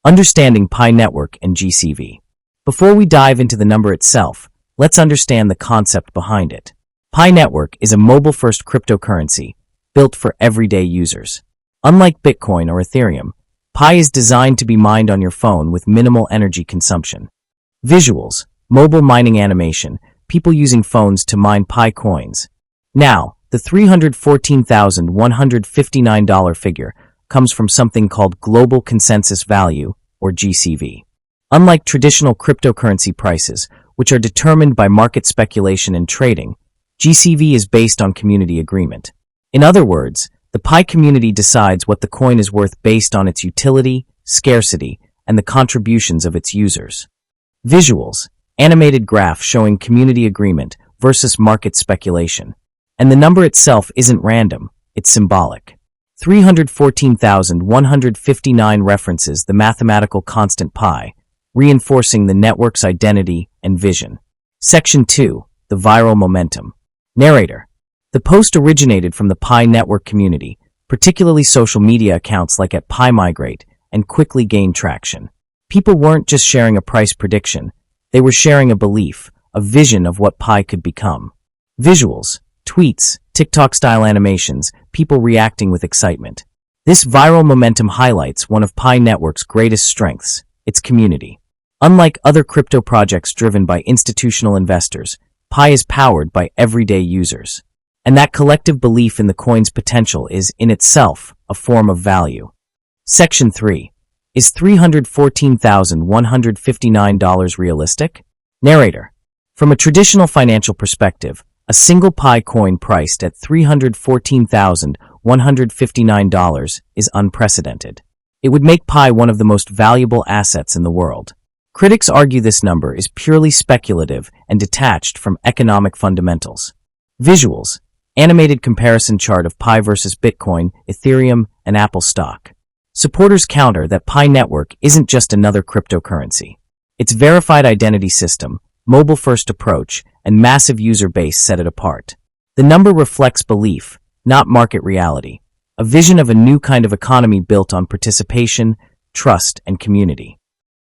Understanding Pi Network and GCV. Before we dive into the number itself, let's understand the concept behind it. Pi Network is a mobile-first cryptocurrency built for everyday users. Unlike Bitcoin or Ethereum, Pi is designed to be mined on your phone with minimal energy consumption. Visuals, mobile mining animation, people using phones to mine Pi coins. Now, the $314,159 figure comes from something called Global Consensus Value, or GCV. Unlike traditional cryptocurrency prices, which are determined by market speculation and trading, GCV is based on community agreement. In other words, the Pi community decides what the coin is worth based on its utility, scarcity, and the contributions of its users. Visuals, animated graph showing community agreement versus market speculation. And the number itself isn't random, it's symbolic. 314,159 references the mathematical constant Pi, reinforcing the network's identity and vision. Section 2. The viral momentum. Narrator. The post originated from the Pi network community, particularly social media accounts like @PiMigrate, and quickly gained traction. People weren't just sharing a price prediction, they were sharing a belief, a vision of what Pi could become. Visuals, tweets, TikTok-style animations, people reacting with excitement. This viral momentum highlights one of Pi Network's greatest strengths, its community. Unlike other crypto projects driven by institutional investors, Pi is powered by everyday users. And that collective belief in the coin's potential is, in itself, a form of value. Section 3. Is $314,159 realistic? Narrator. From a traditional financial perspective, a single Pi coin priced at $314,159 is unprecedented. It would make Pi one of the most valuable assets in the world. Critics argue this number is purely speculative and detached from economic fundamentals. Visuals, animated comparison chart of Pi versus Bitcoin, Ethereum, and Apple stock. Supporters counter that Pi Network isn't just another cryptocurrency. Its verified identity system, mobile-first approach, and massive user base set it apart. The number reflects belief, not market reality, a vision of a new kind of economy built on participation, trust, and community.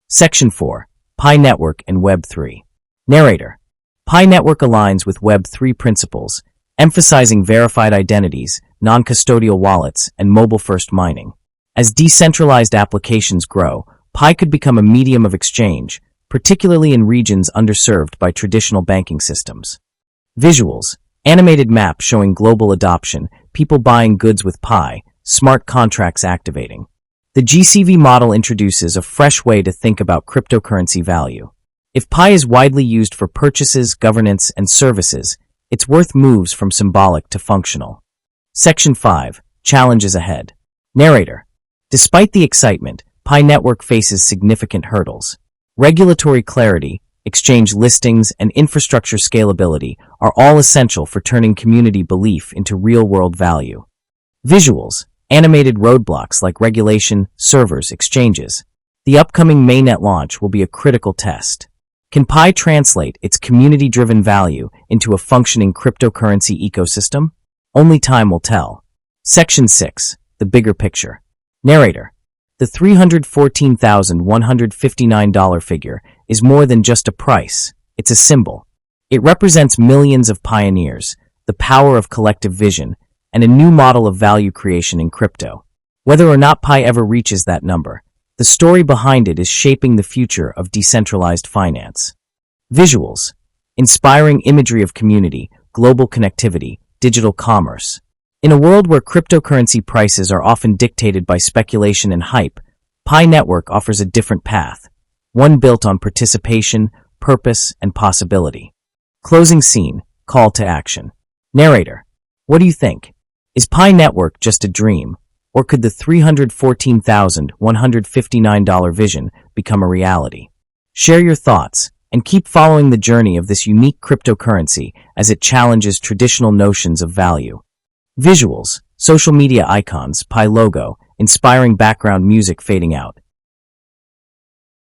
Section 4. Pi Network and Web 3. Narrator. Pi Network aligns with Web 3 principles, emphasizing verified identities, non-custodial wallets, and mobile-first mining. As decentralized applications grow, Pi could become a medium of exchange, particularly in regions underserved by traditional banking systems. Visuals, animated map showing global adoption, people buying goods with Pi, smart contracts activating. The GCV model introduces a fresh way to think about cryptocurrency value. If Pi is widely used for purchases, governance, and services, its worth moves from symbolic to functional. Section 5. Challenges ahead. Narrator. Despite the excitement, Pi Network faces significant hurdles. Regulatory clarity, exchange listings, and infrastructure scalability are all essential for turning community belief into real-world value. Visuals, animated roadblocks like regulation, servers, exchanges. The upcoming mainnet launch will be a critical test. Can Pi translate its community-driven value into a functioning cryptocurrency ecosystem? Only time will tell. Section 6. The bigger picture. Narrator. The $314,159 figure is more than just a price, it's a symbol. It represents millions of pioneers, the power of collective vision, and a new model of value creation in crypto. Whether or not Pi ever reaches that number, the story behind it is shaping the future of decentralized finance. Visuals, inspiring imagery of community, global connectivity, digital commerce. In a world where cryptocurrency prices are often dictated by speculation and hype, Pi Network offers a different path, one built on participation, purpose, and possibility. Closing scene, call to action. Narrator. What do you think? Is Pi Network just a dream, or could the $314,159 vision become a reality? Share your thoughts, and keep following the journey of this unique cryptocurrency as it challenges traditional notions of value. Visuals, social media icons, Pi logo, inspiring background music fading out.